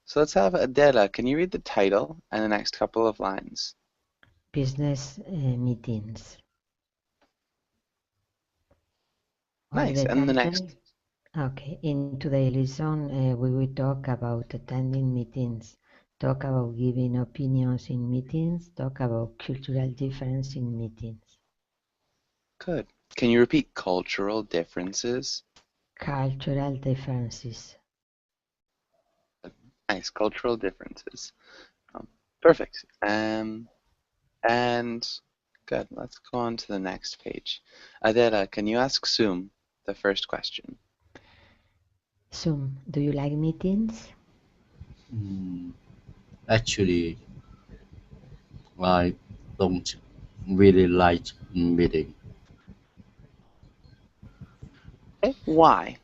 So let's have Adela. Can you read the title and the next couple of lines? Business meetings. All Nice. the And the title. next. Okay, in today's lesson, we will talk about attending meetings, talk about giving opinions in meetings, talk about cultural difference in meetings. Good. Can you repeat cultural differences? Cultural differences. Nice. Cultural differences. Perfect. And good. Let's go on to the next page. Adela, can you ask Sum the first question? Zoom, do you like meetings? Mm, Actually, I don't really like meeting. Okay. Why?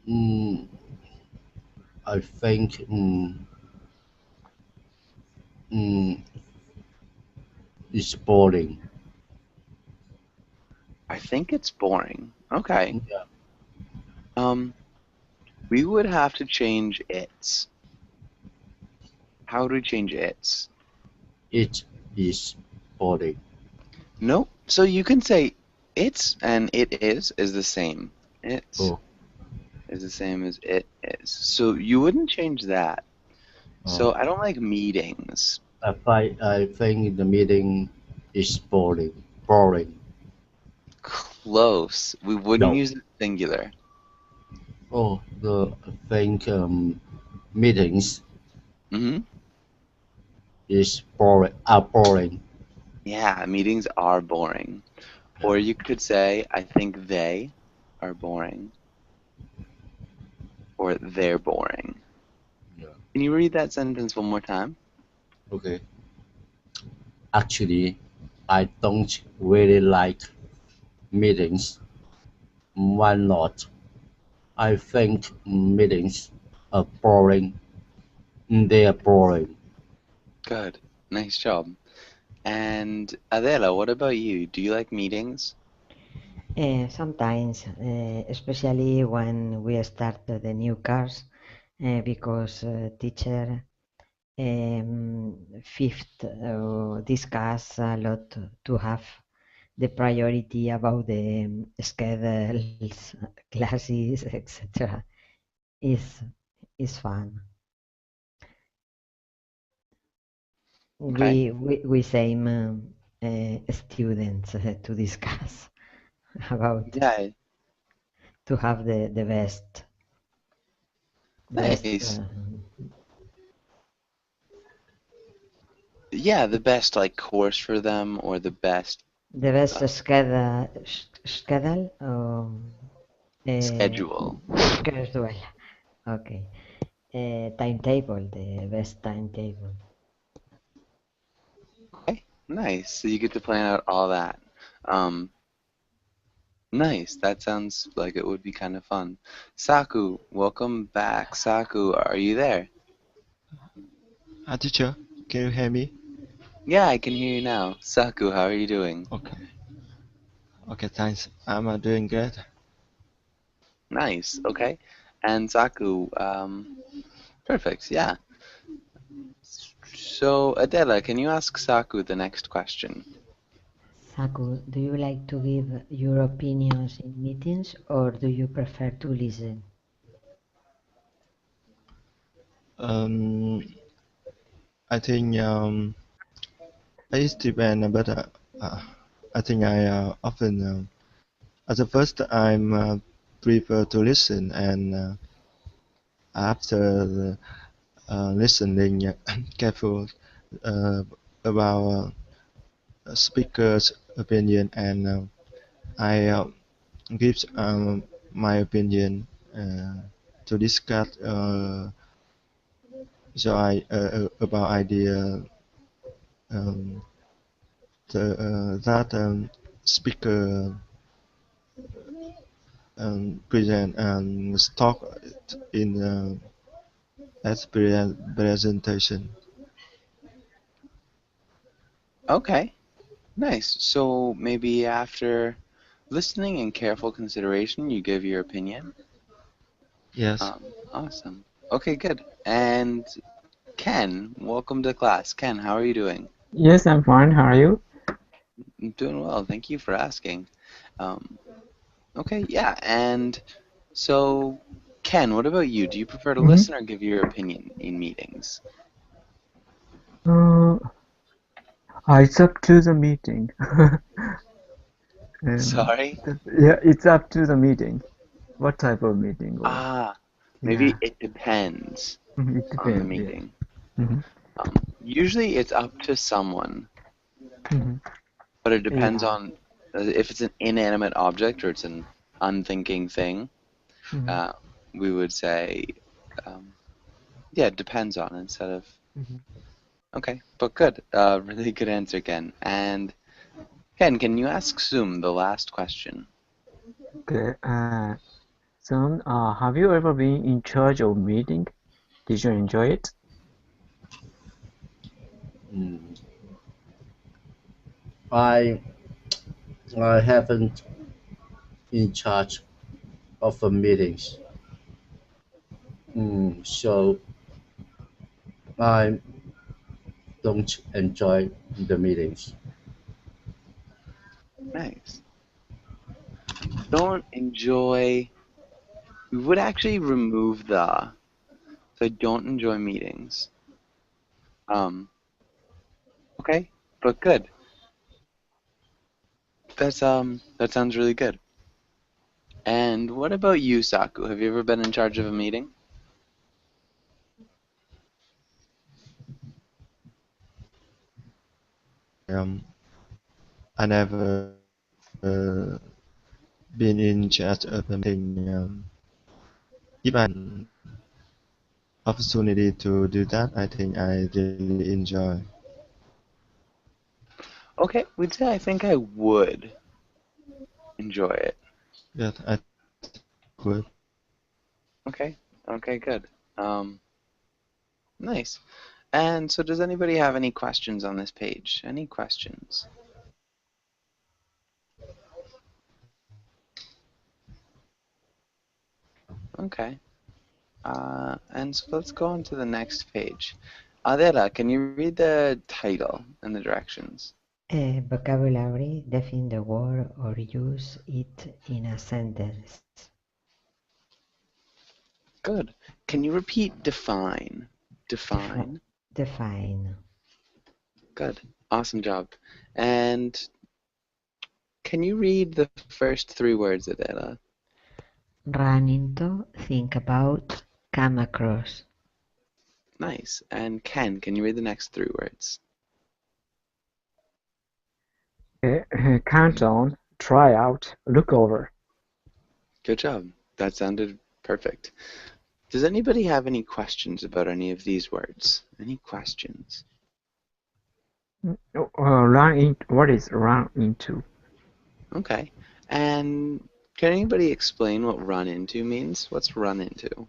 Mm, I think mm, it's boring. I think it's boring. Okay. Yeah, Um, we would have to change its. How do we change its? it is boring. No. So you can say it's and it is the same. It's Oh, is the same as it is. So you wouldn't change that. uh, So I don't like meetings. I think the meeting is boring. Boring. Close. We wouldn't No. use it singular. I think meetings Hmm. is boring. Are boring. Yeah, meetings are boring. Yeah. Or you could say, I think they are boring. Or they're boring. Yeah. Can you read that sentence one more time? Okay. Actually, I don't really like meetings. Why not? I think meetings are boring. They are boring. Good. Nice job. And Adela, what about you? Do you like meetings? Sometimes, especially when we start the new cars, because teacher fifth discuss a lot to have the priority about the schedules, classes, etc. is is fun. Okay. We same students to discuss about Yeah, to have the best nice. Yeah, the best like course for them or the best the best uh, schedule uh, schedule. schedule. Okay. Timetable, the best timetable. Okay, nice. So you get to plan out all that. Um, nice. That sounds like it would be kind of fun. Saku, welcome back. Saku, are you there? Teacher, can you hear me? Yeah, I can hear you now. Saku, how are you doing? Okay. Okay, thanks. I'm doing good. Nice. Okay. And Saku, perfect. Yeah. So Adela, can you ask Saku the next question? Saku, do you like to give your opinions in meetings or do you prefer to listen? Um, I think it depends, but I think I often at the first I'm prefer to listen, and after listening careful uh, about speaker's opinion, and I give my opinion to discuss. About idea um, that speaker present and talk in as presentation. Okay. Nice. So maybe after listening and careful consideration, you give your opinion. Yes, Awesome. Okay, good. And Ken, welcome to class. Ken, how are you doing? Yes, I'm fine. How are you? I'm doing well. Thank you for asking. Um, okay, yeah. And so, Ken, what about you? Do you prefer to hmm listen or give your opinion in meetings? Uh, it's up to the meeting. Um, Sorry? yeah, it's up to the meeting. What type of meeting or Ah, yeah, maybe it depends it on the depends. Yes. meeting. hmm Usually it's up to someone, hmm but it depends Yeah. on if it's an inanimate object or it's an unthinking thing. hmm Uh, we would say, um, yeah, it depends on instead of. hmm Okay, but good. Really good answer, Ken. And Ken, can you ask Zoom the last question? Okay. Son, have you ever been in charge of meeting? Did you enjoy it? Mm, I I haven't in charge of the meetings, so I don't enjoy the meetings. Nice. Don't enjoy. We would actually remove the. So I don't enjoy meetings. Um, okay, but good. That sounds really good. And what about you, Saku? Have you ever been in charge of a meeting? um, I never been in charge of a meeting. If I opportunity to do that, I think I really enjoy. Okay, we'd say I think I would enjoy it. Yes, I think I would. Okay, okay, good. Um, nice. And so does anybody have any questions on this page? Any questions? Okay. And so let's go on to the next page. Adela, can you read the title and the directions? Vocabulary, define the word or use it in a sentence. Good. Can you repeat define? Defi Define. define. Good. Awesome job. And can you read the first three words, Adela? Run into, think about, come across. Nice. And Ken, can you read the next three words? Okay. Count on, try out, look over. Good job. That sounded perfect. Does anybody have any questions about any of these words? Any questions? Run in. What is run into? Okay. And can anybody explain what run into means? What's run into?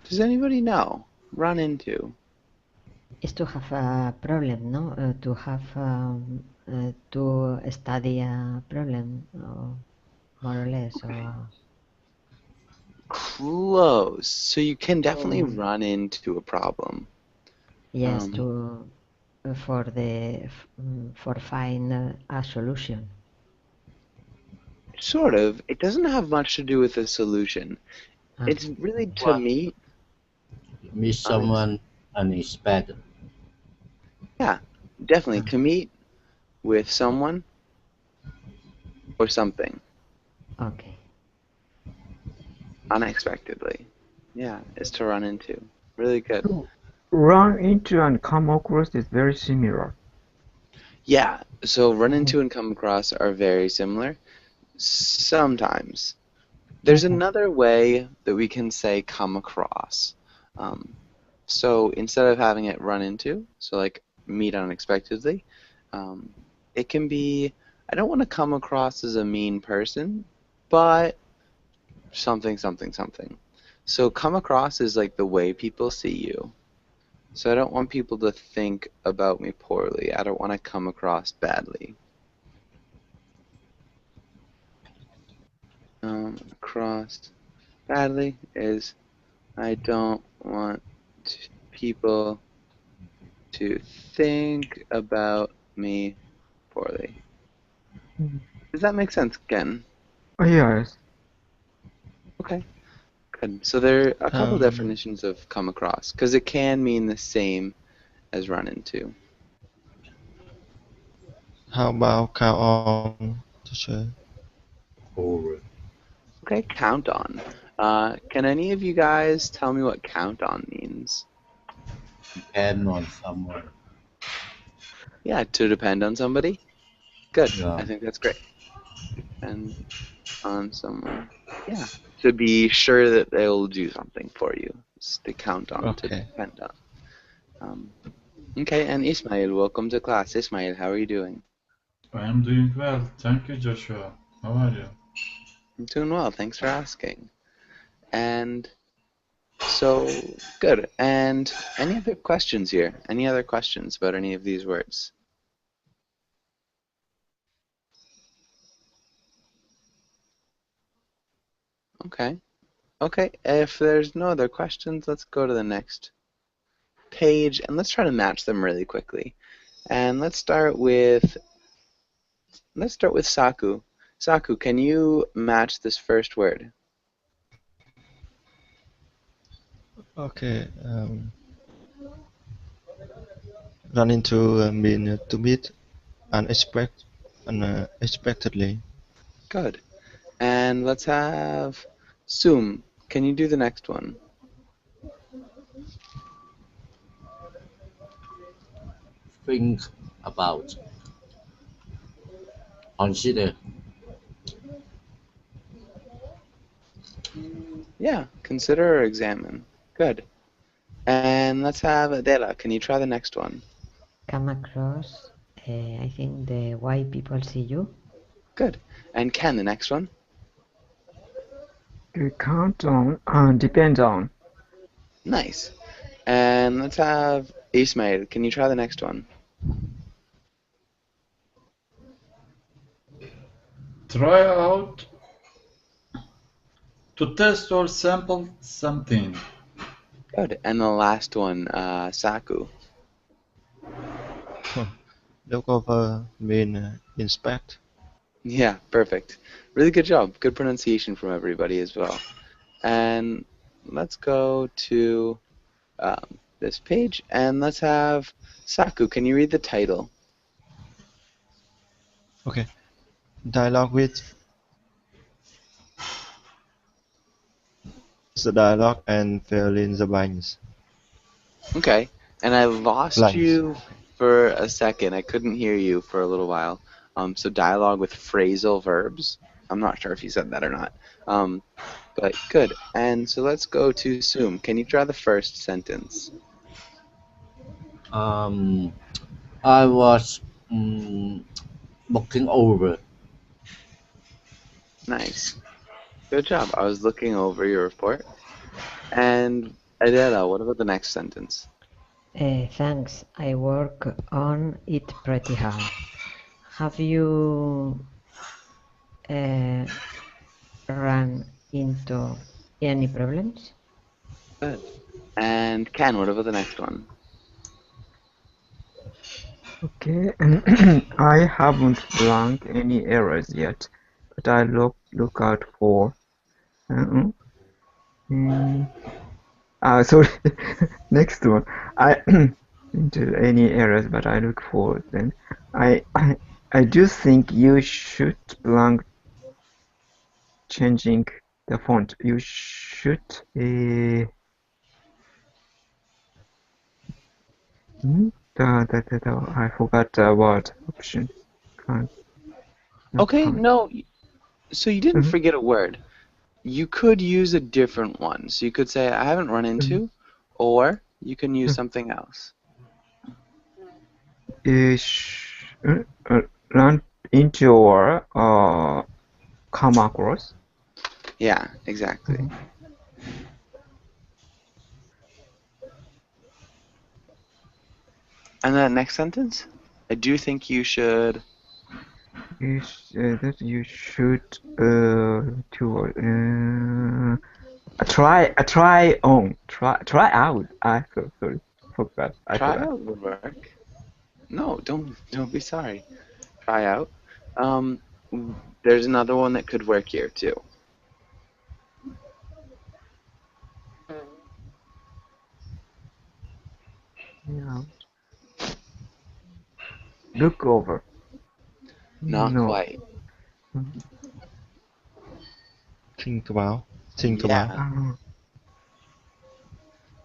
Does anybody know? Run into. Is to have a problem, no? To study a problem, more or less, or Close. So you can definitely to run into a problem. yes, Um, to for find a solution. Sort of. It doesn't have much to do with a solution. Ah, It's really to What meet meet unex someone unexpected? yeah, definitely ah, to meet with someone or something okay. unexpectedly. Yeah, is to run into. Really good. Run into and come across is very similar. Yeah, so run Mhm, into and come across are very similar. Sometimes. There's mhm, another way that we can say come across. Um, so instead of having it run into, so like meet unexpectedly, um, it can be, I don't want to come across as a mean person, but something, something, something. So come across is like the way people see you. So I don't want people to think about me poorly. I don't want to come across badly. Across badly is I don't want people to think about me poorly. Does that make sense, Ken? Yes. Okay, good. So there are a couple Um, definitions of come across, because it can mean the same as run into. how about count on, teacher? Over. Okay, count on. Can any of you guys tell me what count on means? Depend on someone. Yeah, to depend on somebody. Good. I Yeah. think that's great. Depend on someone. Yeah. To be sure that they'll do something for you. It's to count on, to Okay. depend on. Okay, and Ismail, welcome to class. Ismail, how are you doing? I am doing well, thank you, Joshua. How are you? I'm doing well, thanks for asking. And so, good. And any other questions here? Any other questions about any of these words? Okay. Okay, if there's no other questions, let's go to the next page and let's try to match them really quickly. And let's start with Saku. Saku, can you match this first word? Okay. Run into mean to meet unexpectedly. Good. And let's have Sum. Can you do the next one? Think about. Consider. Yeah, consider or examine. Good. And let's have Adela. Can you try the next one? Come across, I think the way people see you. Good. And Ken, the next one? Count on, depend on. Nice. And let's have Ismail. Can you try the next one? Try out to test or sample something. Good. And the last one, Saku. Look over mean inspect. Yeah, perfect. Really good job. Good pronunciation from everybody as well. And let's go to this page and let's have Saku. Can you read the title? Okay. Dialogue with the dialogue and fill in the blanks. Okay. And I lost Blanks. you for a second. I couldn't hear you for a little while. So dialogue with phrasal verbs. I'm not sure if you said that or not. But good. And so let's go to Sum. Can you try the first sentence? I was looking over. Nice. Good job. I was looking over your report. And Adela, what about the next sentence? Thanks, I work on it pretty hard. Have you run into any problems? Good. And Ken, what about the next one? Okay. I haven't flagged any errors yet, but I look out for. Sorry. Next one. I into any errors, but I look for them. I do think you should plan changing the font. You should. I forgot the word option. Can't, not Okay, can't. no. So you didn't Mhm, forget a word. You could use a different one. So you could say, I haven't run mhm, into, or you can use mhm. something else. Run into or come across. Yeah, exactly. Mhm. And that next sentence? I do think you should. That you should try out. Sorry, forgot. I Try forgot. out would work. No, don't be sorry. Try out. Um, there's another one that could work here too. Yeah. Look over. Not No. quite. Think about. Think about. Yeah.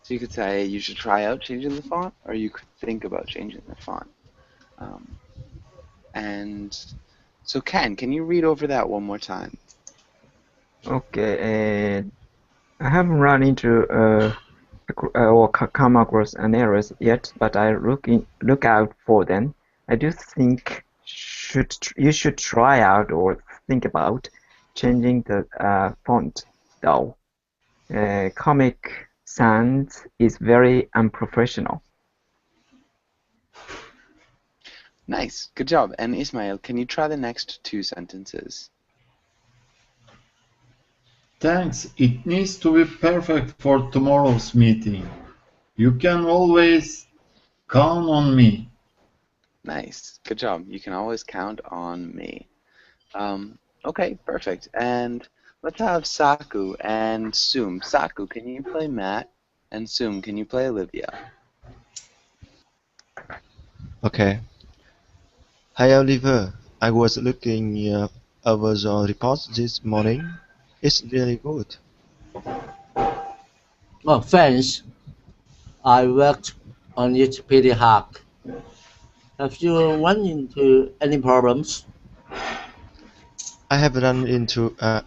So you could say you should try out changing the font, or you could think about changing the font. Um, and so Ken, can you read over that one more time? Okay. I haven't run into or come across an errors yet, but I look out for them. I do think you should try out or think about changing the font, though. Comic Sans is very unprofessional. Nice, good job. And Ismail, can you try the next two sentences? Thanks. It needs to be perfect for tomorrow's meeting. You can always count on me. Nice, good job. You can always count on me. Okay, perfect. And let's have Saku and Sum. Saku, can you play Matt? And Sum, can you play Olivia? Okay. Hi Oliver, I was looking over your report this morning. It's really good. Oh, thanks. I worked on it pretty hard. Have you run into any problems? I have run into I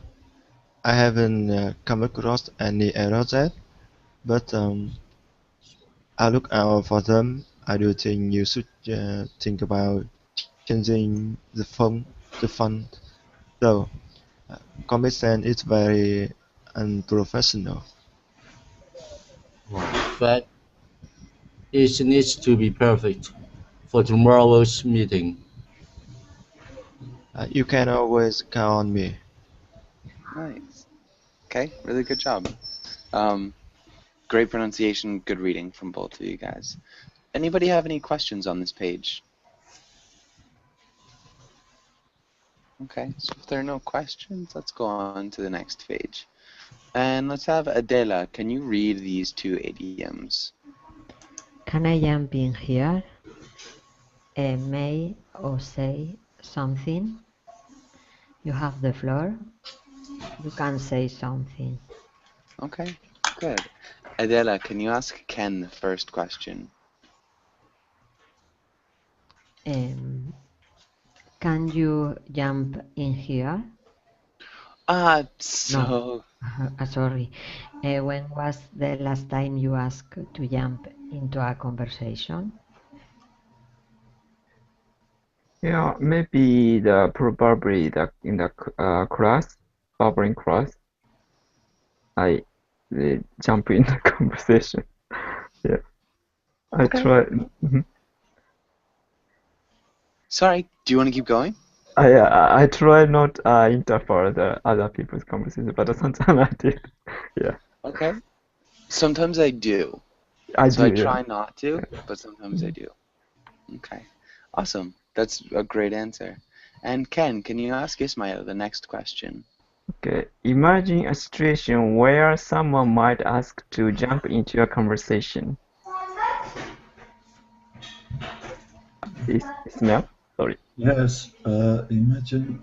haven't come across any errors yet, but I look out for them. I do think you should think about changing the font. So, Comic Sans is very unprofessional. That it needs to be perfect for tomorrow's meeting. You can always count on me. Nice. Okay, really good job. Great pronunciation, good reading from both of you guys. Anybody have any questions on this page? Okay, so if there are no questions, let's go on to the next page. And let's have Adela. Can you read these two idioms? Can I jump in here? May or say something? You have the floor. You can say something. Okay, good. Adela, can you ask Ken the first question? Can you jump in here? So Sorry. When was the last time you asked to jump into a conversation? Yeah, maybe probably in the class, bubbling class, I jump in the conversation. Yeah, I okay. try. Sorry, do you want to keep going? I try not interfere the other people's conversation, but sometimes I did. Yeah, Okay. Sometimes I do. I So do. I Yeah. try not to, but sometimes I do. Okay. Awesome. That's a great answer. And Ken, can you ask Ismail the next question? Okay. Imagine a situation where someone might ask to jump into a conversation. Ismail? Sorry. Yes, imagine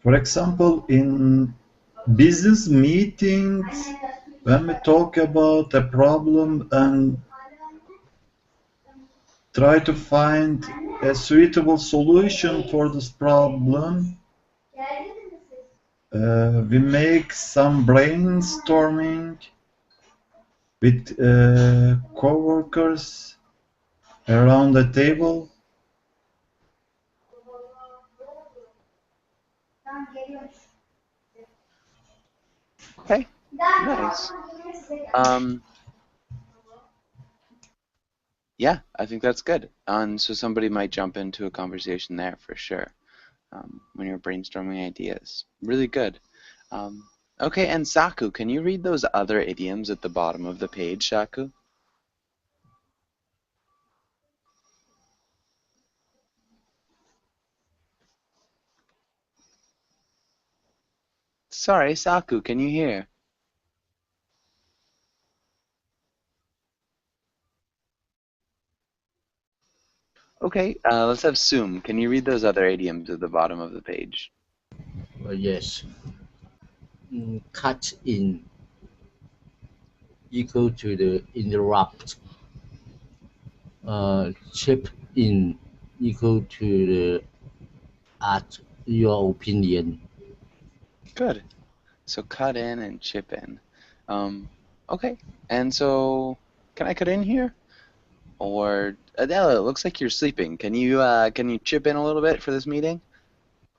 for example, in business meetings, when we talk about a problem and try to find a suitable solution for this problem, we make some brainstorming with coworkers around the table. Okay, nice. Um, yeah, I think that's good. And so somebody might jump into a conversation there for sure, when you're brainstorming ideas. Really good. Um, okay, and Saku, can you read those other idioms at the bottom of the page, Saku? Sorry, Saku, can you hear? Okay, let's have Sum. Can you read those other idioms at the bottom of the page? Yes. Cut in equal to the interrupt. Chip in equal to the at your opinion. Good. So cut in and chip in. Okay, and so can I cut in here? Or Adela, it looks like you're sleeping. Can you chip in a little bit for this meeting?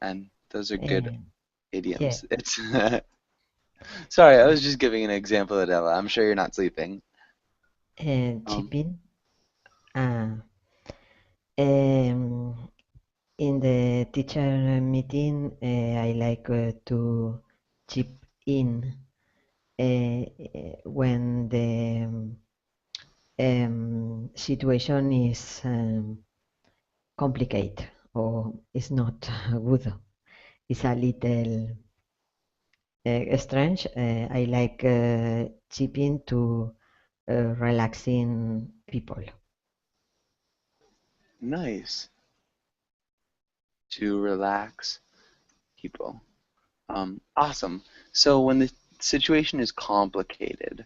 And those are good Uh, yeah, idioms. It's sorry, I was just giving an example, Adela. I'm sure you're not sleeping. Um, chipping. Uh, um, in the teacher meeting, I like to chip in when the situation is complicated or is not good. It's a little strange. I like chipping to relaxing people. nice to relax people. Awesome. So when the situation is complicated,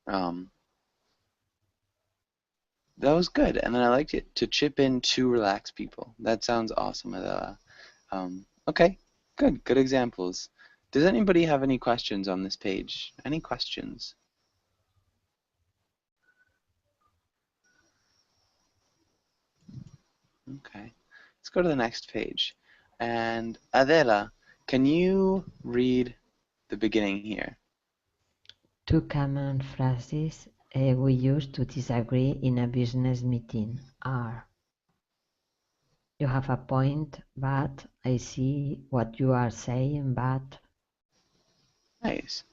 um, that was good, and then I liked it to chip in to relax people. That sounds awesome, Adela. Okay, good examples. Does anybody have any questions on this page? Any questions? Okay, let's go to the next page. And Adela, can you read the beginning here? Two common phrases we use to disagree in a business meeting are: you have a point, but I see what you are saying, but. Nice.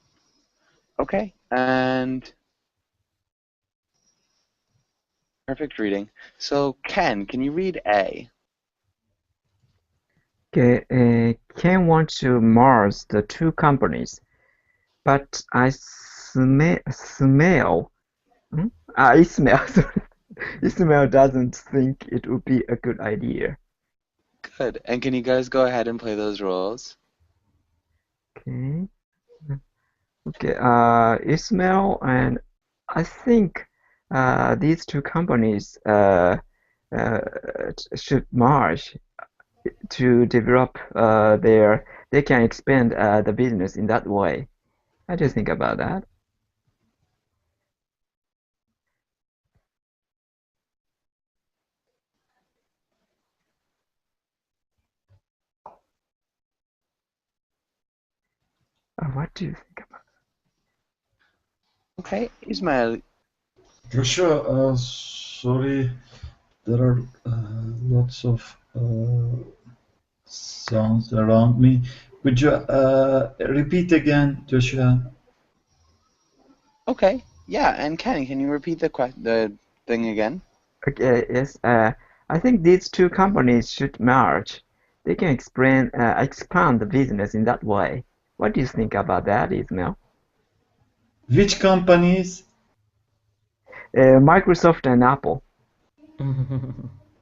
Okay, and perfect reading. So Ken, can you read A? Okay, Ken wants to merge the two companies, but I smell. Hmm? Ismail. Ismail doesn't think it would be a good idea. Good. And can you guys go ahead and play those roles? Okay. Okay. Ismail and I think these two companies uh, should merge to develop their. They can expand the business in that way. How do you think about that? What do you think about? Okay, Ismail. Joshua, sorry, there are lots of sounds around me. Could you repeat again, Joshua? Okay, yeah, and Ken, can you repeat the thing again? Okay, yes. I think these two companies should merge. They can expand the business in that way. What do you think about that, Ismail? Which companies? Microsoft and Apple.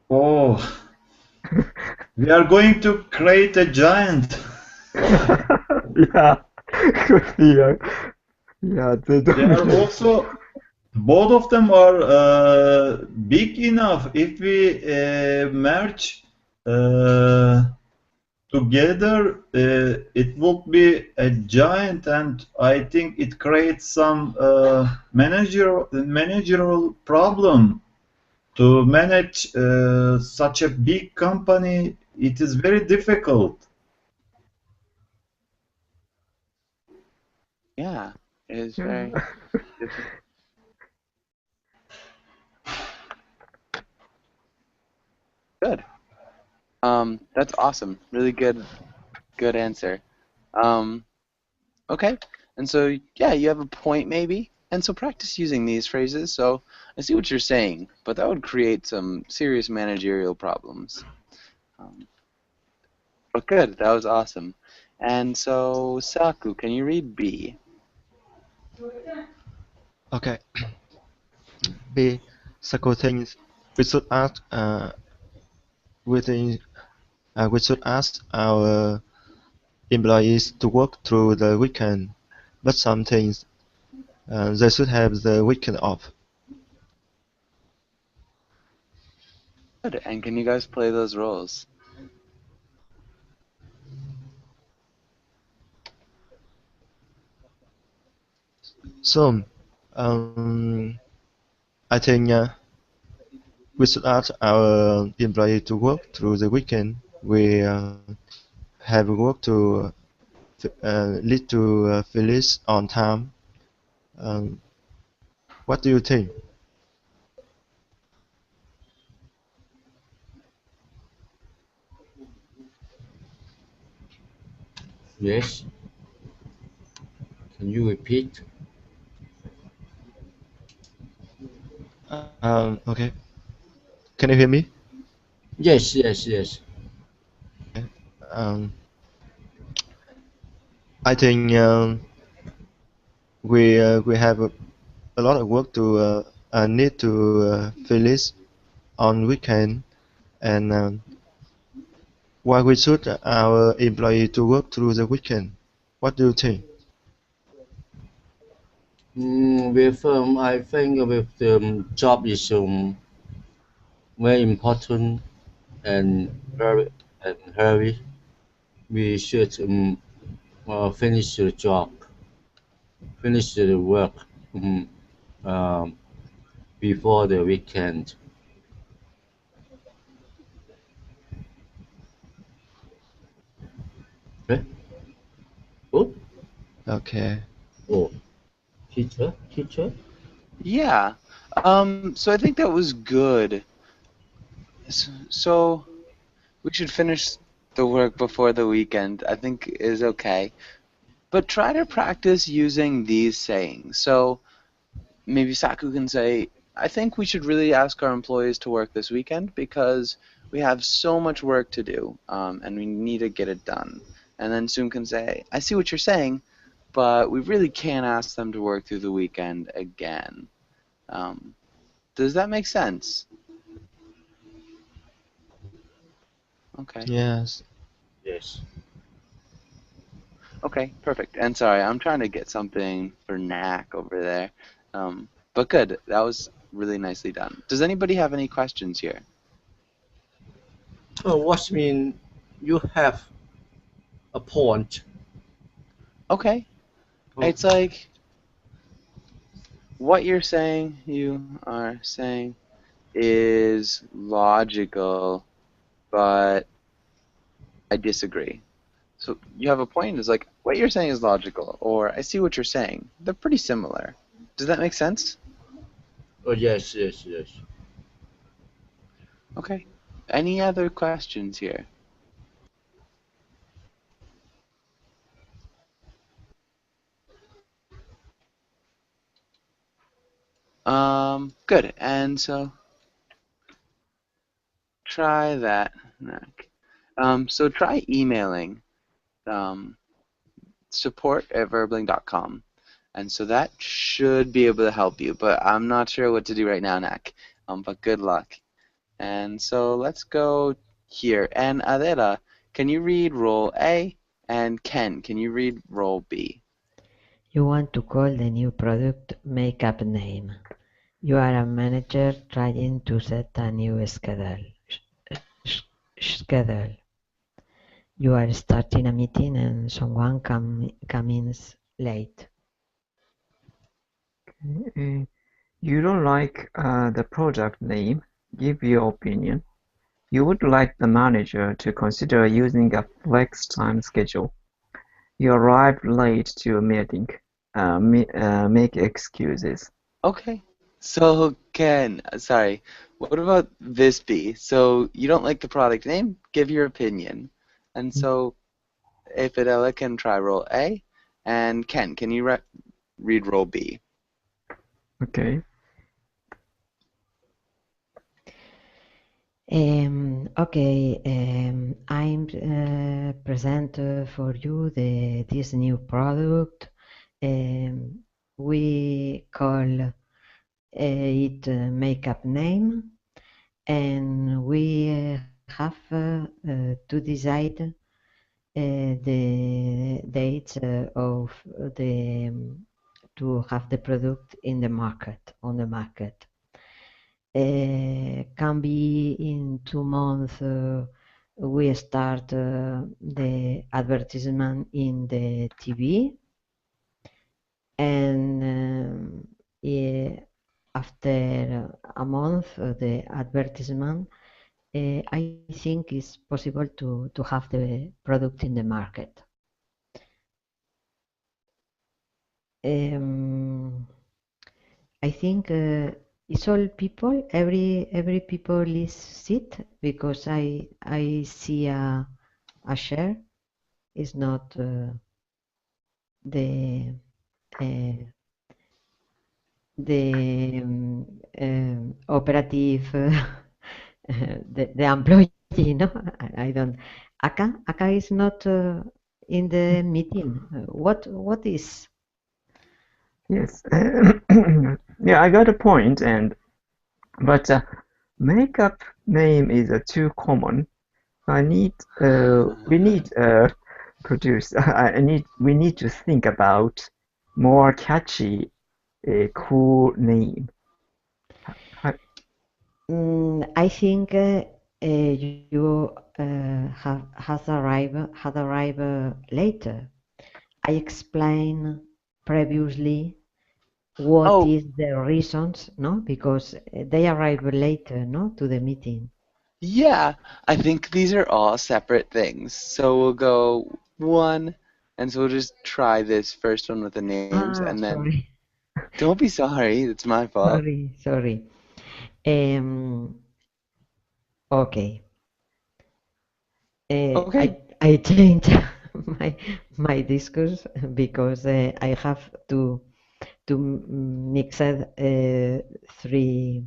Oh, we are going to create a giant. Yeah, could be. Yeah, they They are dominate. also, both of them are big enough. If we merge together, it would be a giant, and I think it creates some managerial problem to manage such a big company. It is very difficult. Yeah, it is very different. Good. That's awesome. Really good answer. Um, okay. And so, yeah, you have a point maybe. And so practice using these phrases. So I see what you're saying, but that would create some serious managerial problems. Um, but good. That was awesome. And so, Saku, can you read B? Okay. B. Circle things. We should ask within we should ask our employees to work through the weekend, but some things they should have the weekend off. Good. And can you guys play those roles? So, um, I think we should ask our employee to work through the weekend. We have work to lead to finish on time. Um, what do you think? Yes. Can you repeat? Okay. Can you hear me? Yes, yes, yes. Okay. Um, I think we have a lot of work to need to finish on weekend, and why we should our employee to work through the weekend. What do you think? With I think with the job is very important and very hurry. We should finish the job, finish the work um, um, before the weekend. Eh? Oh, Okay. oh, teacher. Yeah. So I think that was good. So we should finish the work before the weekend, I think is okay. But try to practice using these sayings. So maybe Saku can say, I think we should really ask our employees to work this weekend because we have so much work to do and we need to get it done. And then Soon can say, I see what you're saying, but we really can't ask them to work through the weekend again. Um, does that make sense? Okay. Yes. Yes. Okay, perfect. And sorry, I'm trying to get something for Knack over there. But good. That was really nicely done. Does anybody have any questions here? Oh, what mean you have a point? Okay. Oh, It's like what you're saying, you are saying is logical, but I disagree. So you have a point. It's like what you're saying is logical, or I see what you're saying. They're pretty similar. Does that make sense? oh yes, yes, yes. Okay. Any other questions here? Good. And so try that. So try emailing support@verbling.com. And so that should be able to help you, but I'm not sure what to do right now, Nak. But good luck. And so let's go here. And Adela, can you read role A? And Ken, can you read role B? You want to call the new product makeup name. You are a manager trying to set a new schedule. You are starting a meeting and someone comes late. You don't like the product name. Give your opinion. You would like the manager to consider using a flex time schedule. You arrived late to a meeting. make excuses. Okay. So Ken, sorry. What about this B? So you don't like the product name? Give your opinion. And so if Adela can try role A, and Ken, can you read role B? Okay. Okay, I'm present for you this new product. We call it makeup name, and we have to decide the dates of the to have the product in the market on the market. Can be in 2 months. We start the advertisement in the TV, and after a month the advertisement, I think it's possible to have the product in the market. I think it's all people. Every people is sit because I see a share. It's not the uh, the operative the employee. No, I don't. Aka is not in the meeting. What is? Yes. Yeah, I got a point, but makeup name is too common. We need produce. We need to think about more catchy, cool name. I think you had arrived later. I explained previously what Oh, is the reasons, no? Because they arrive later, no, to the meeting. yeah. I think these are all separate things. So we'll go one, and so we'll just try this first one with the names, and Ah, then sorry, don't be sorry. It's my fault. sorry. Um, okay. Okay. I change my my discourse because I have to mix three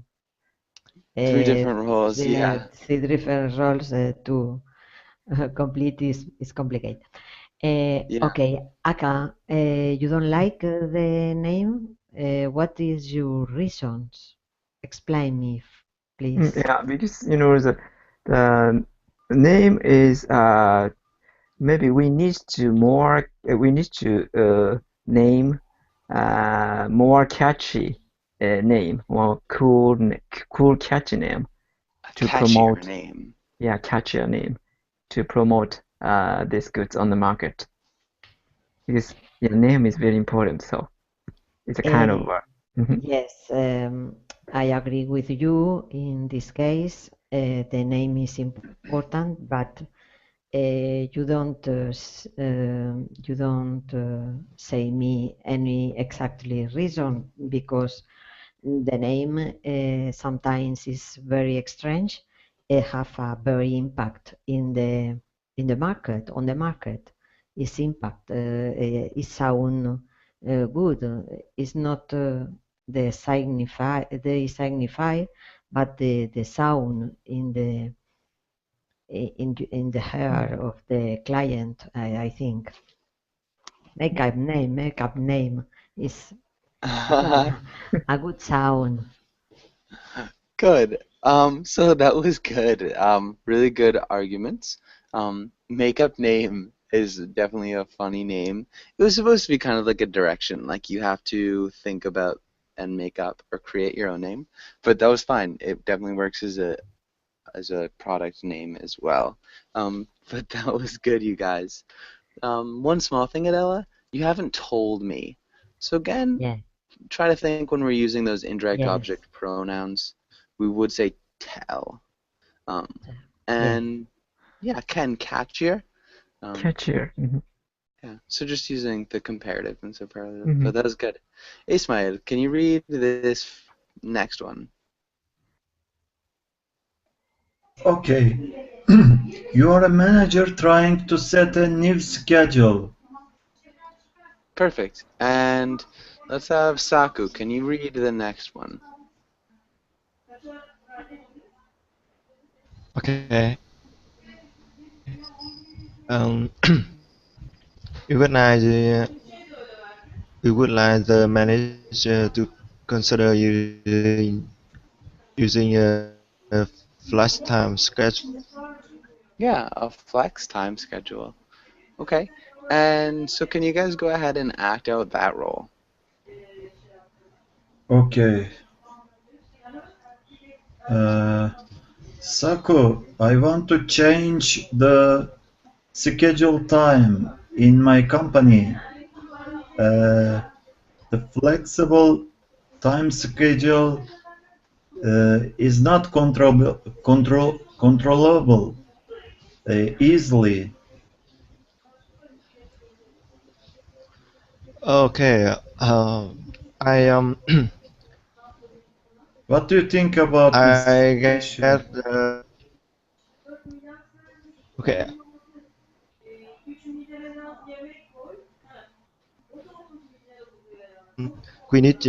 Three uh, different roles. Yeah. three different roles to complete is complicated. Yeah. Okay, Aka, you don't like the name? What is your reasons? Explain me, please. Yeah, because the name is maybe we need to name more catchy name, more cool catchy name A to catchier promote. name. Yeah, catchier name to promote these goods on the market, because your name is very important. So it's a kind of Uh, mhm. yes, I agree with you. In this case, the name is important, but you don't say me any exactly reason because the name sometimes is very strange. It have a very impact in the market on the market. Its impact it sound good. It's not the signify, but the sound in the hair of the client. I think makeup name is a good sound. Good. So that was good. Really good arguments. Makeup name is definitely a funny name. It was supposed to be kind of like a direction, like you have to think about and make up or create your own name. But that was fine. It definitely works as a product name as well. But that was good, you guys. One small thing, Adela, you haven't told me. So again, Yeah. try to think when we're using those indirect Yes. object pronouns, we would say tell. Um, Yes. and yeah, Ken, catchier. Um, Catchier. Mhm. Yeah. So just using the comparative and superlative, Mm-hmm. but that was good. Ismail, can you read this next one? Okay. You are a manager trying to set a new schedule. Perfect. And let's have Saku. Can you read the next one? Okay. We would like the we would like the manager to consider using a flash time schedule. Yeah, a flex time schedule. Okay. And so can you guys go ahead and act out that role? Okay. Uh, Saku, I want to change the schedule time in my company. Uh, the flexible time schedule is not controllable easily. Okay. I What do you think about this I get issue? okay. We need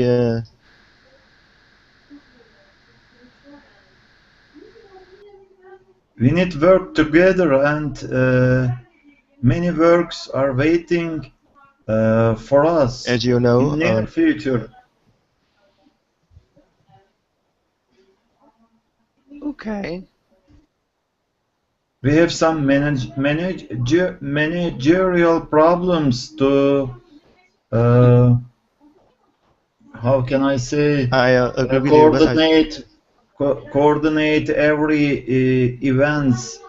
We need work together, and many works are waiting for us as you know. in near future. Okay. We have some managerial problems to uh, how can I say I agree with you, but I coordinate every events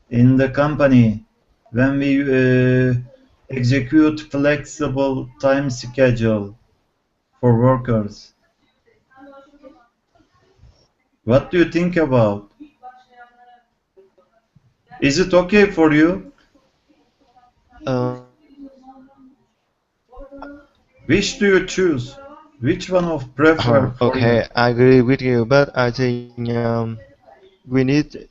in the company when we execute flexible time schedule for workers. What do you think about? Is it okay for you? uh, Which do you choose? Which one of prefer for you? okay. I agree with you, but I think we need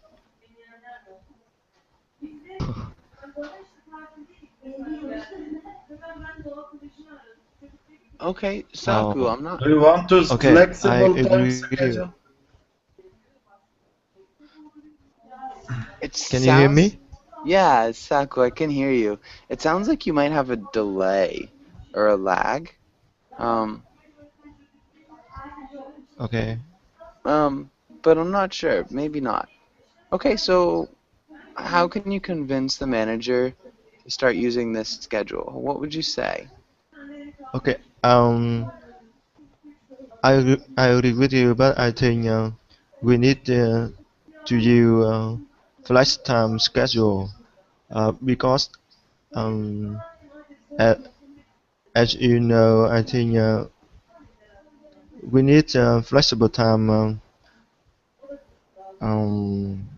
Okay, Saku, oh I'm not. Do you want to okay. I flexible agree time with you. schedule? It Can you hear sounds. me? Yeah, Saku, I can hear you. It sounds like you might have a delay or a lag. Um, Okay. um, but I'm not sure. Maybe not. Okay, so how can you convince the manager to start using this schedule? What would you say? Okay. I agree with you, but I think we need to use flex time schedule because um, as, as you know, I think we need flexible time um,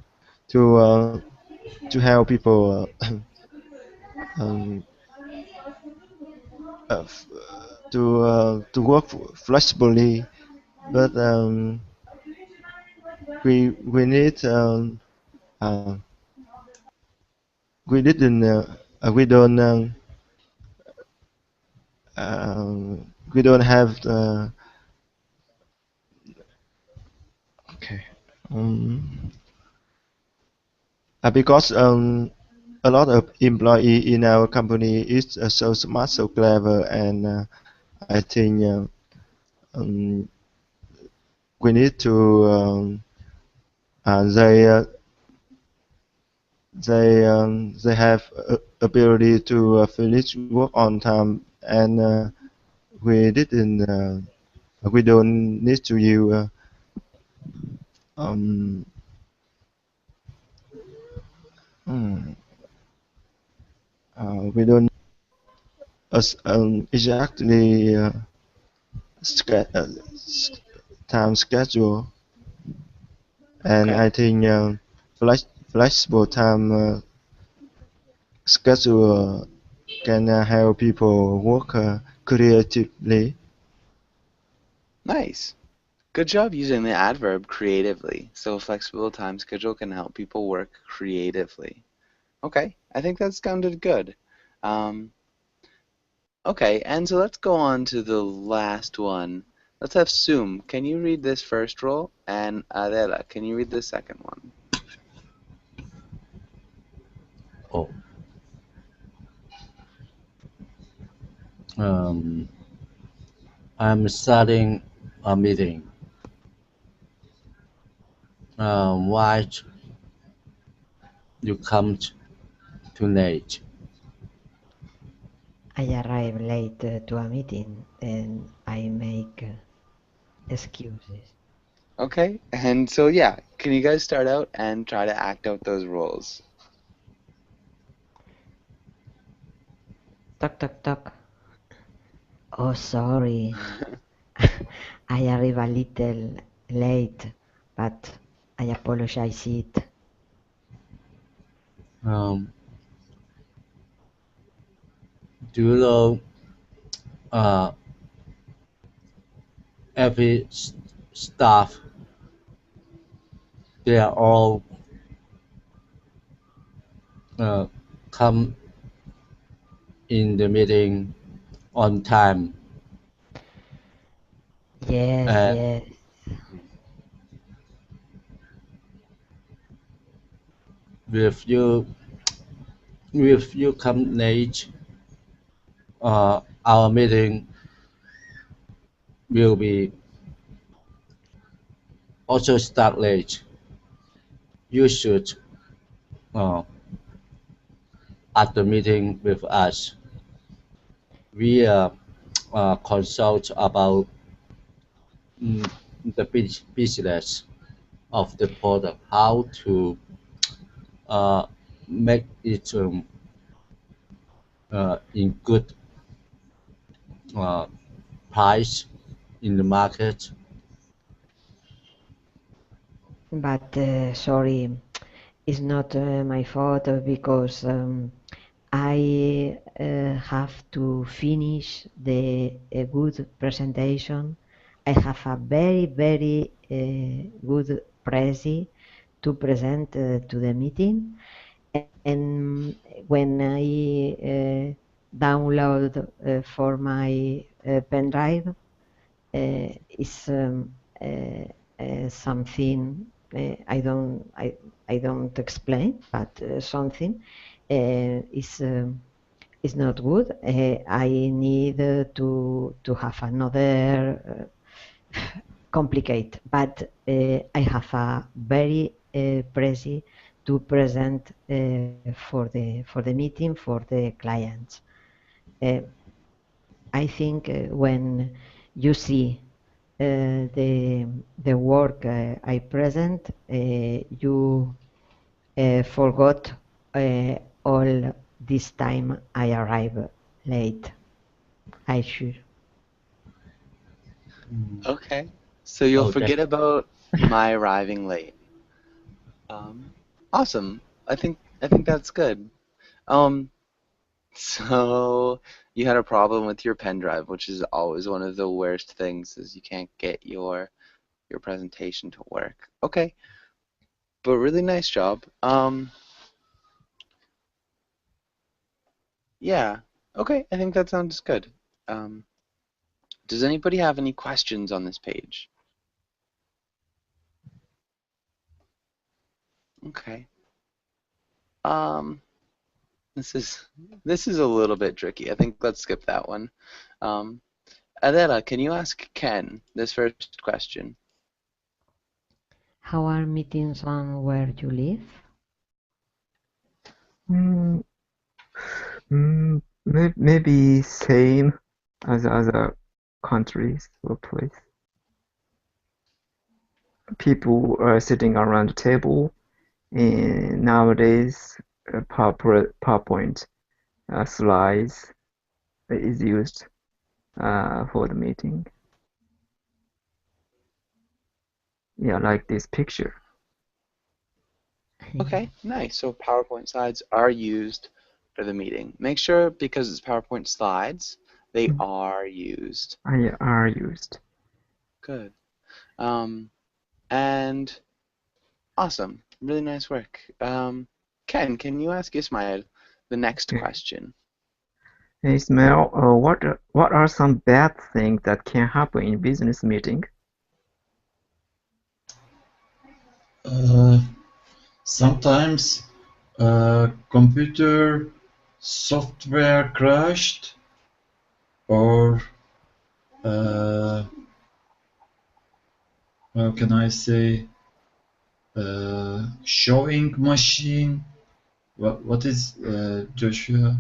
to to help people um, uh, f- to work flexibly, but we need uh, we didn't we don't we don't have okay um, because a lot of employee in our company is so smart, so clever, and I think um, we need to they they have ability to finish work on time, and we didn't we don't need to use um, mm, we don't exactly sch- uh, s- time schedule, and Okay. I think flexible time schedule can help people work creatively. Nice. Good job using the adverb creatively. So a flexible time schedule can help people work creatively. Okay, I think that sounded good. Um, okay, and so let's go on to the last one. Let's have Sum. Can you read this first rule? And Adela, can you read the second one? Oh, um, I'm starting a meeting. Why you come too late? I arrive late to a meeting and I make excuses. Okay, and so yeah, can you guys start out and try to act out those roles? Toc toc toc. Oh, sorry. I arrive a little late, but I apologize it. Um, do you know uh, every staff? They are all uh, come in the meeting on time. Yes, Uh, yes. if you come late, our meeting will be also start late. You should uh, at the meeting with us. We consult about mm, the business of the product, how to uh, make it in good uh, price in the market. But sorry, it's not my fault because I have to finish the good presentation. I have a very, very good prezi to present to the meeting. And when I download for my pen drive, is something I don't explain, but something is not good. I need to have another complicate, but I have a very pressy to present for the meeting for the clients. Uh, I think when you see the work I present, you forgot all this time I arrive late. I should. Okay, so you'll Oh, that forget about my arriving late. Um, awesome. I think that's good. Um, so you had a problem with your pen drive, which is always one of the worst things, is you can't get your presentation to work. Okay, but really nice job. Yeah. Okay, I think that sounds good. Um, does anybody have any questions on this page? Okay. Um, this is this is a little bit tricky. I think let's skip that one. Um, Adela, can you ask Ken this first question? How are meetings on where you live? Mm, maybe same as other countries or place. People are sitting around the table, and nowadays PowerPoint slides is used for the meeting. Yeah, like this picture. Okay, nice. So PowerPoint slides are used for the meeting. Make sure, because it's PowerPoint slides, they are used. Are used. Good. And awesome. Really nice work. Ken, can you ask Ismail the next Okay. question? Ismail, what are some bad things that can happen in business meeting? Sometimes computer software crashed, or how can I say, showing machine. What is Joshua?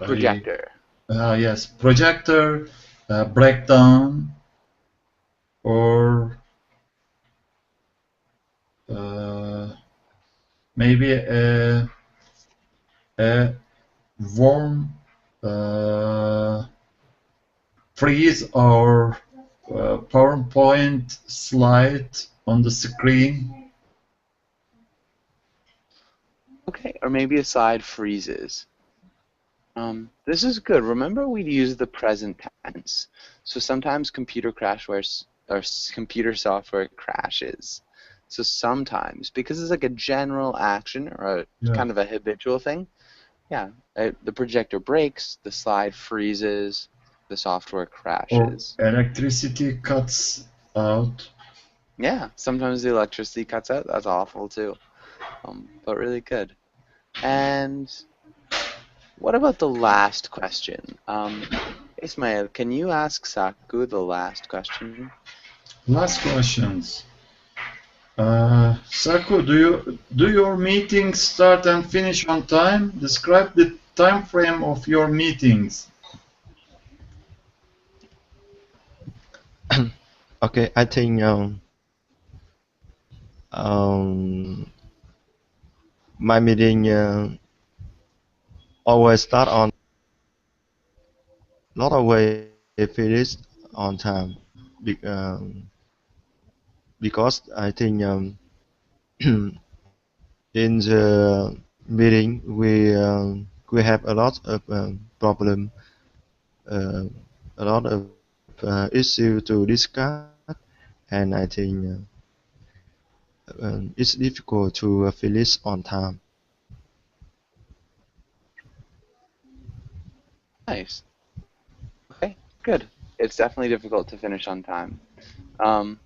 Projector. Yes, projector breakdown, or maybe a warm freeze or PowerPoint slide on the screen. Okay, or maybe a slide freezes. This is good. Remember, we use the present tense. So sometimes computer computer software crashes. So sometimes, because it's like a general action or kind of a habitual thing, yeah, the projector breaks, the slide freezes, the software crashes. Or electricity cuts out. Yeah, sometimes the electricity cuts out. That's awful too. But really good. And what about the last question? Ismail, can you ask Saku the last question? Last questions. Saku, do your meetings start and finish on time? Describe the time frame of your meetings. Okay, I think um, my meeting always start on, not always finish on time. Be, because I think in the meeting we have a lot of problem, uh, a lot of issue to discuss, and I think it's difficult to finish on time. Nice. Okay, good. It's definitely difficult to finish on time. Um,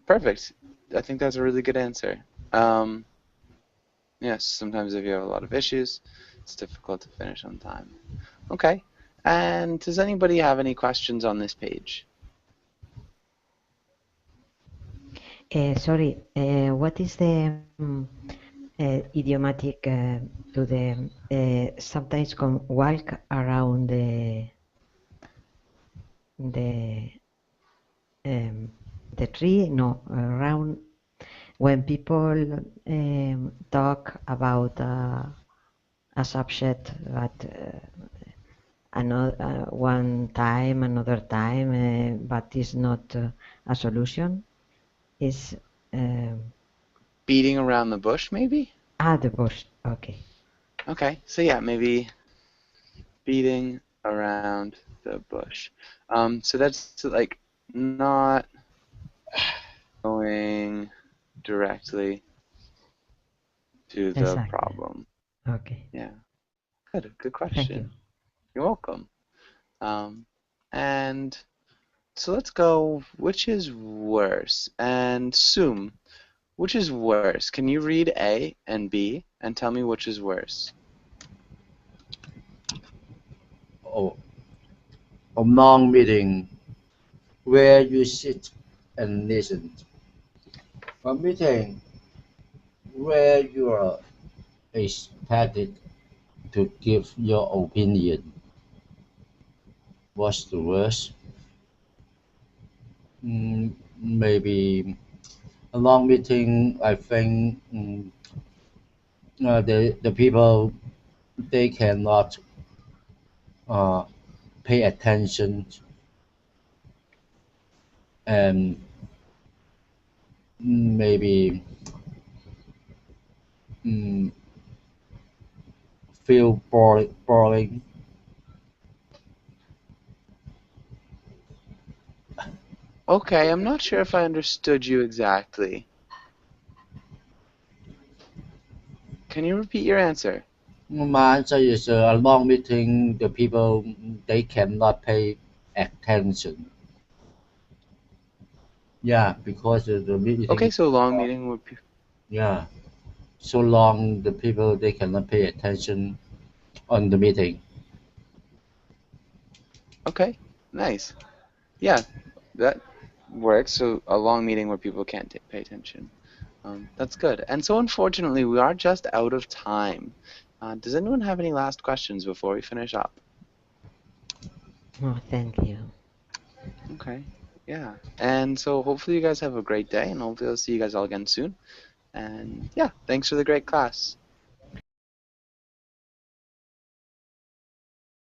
Perfect. I think that's a really good answer. Yes, sometimes if you have a lot of issues, it's difficult to finish on time. Okay. And does anybody have any questions on this page? Sorry, what is the idiomatic to the sometimes come walk around the the tree? No, around when people talk about a subject at another one time, another time, but is not a solution. Is Beating around the bush, maybe? the bush. Okay. Okay, so yeah, maybe beating around the bush. So that's like not going directly to the Exactly. problem. Okay. Yeah, good Thank you. question. You're welcome. Um, and so let's go, which is worse? And Sum, which is worse? Can you read A and B and tell me which is worse? Or a long meeting where you sit and listen. A meeting where you are expected to give your opinion. What's the worst? Maybe a long meeting. I think the people they cannot uh, pay attention, and maybe mm, feel boring. Okay, I'm not sure if I understood you exactly. Can you repeat your answer? My answer is a long meeting. The people they cannot pay attention. Yeah, because the Okay, meeting. so long meeting with people. Yeah, so long the people they cannot pay attention on the meeting. Okay, nice. Yeah, that works. So a long meeting where people can't pay attention. That's good. And so unfortunately, we are just out of time. Does anyone have any last questions before we finish up? Oh, thank you. Okay, yeah. And so hopefully you guys have a great day, and hopefully I'll see you guys all again soon. And yeah, thanks for the great class.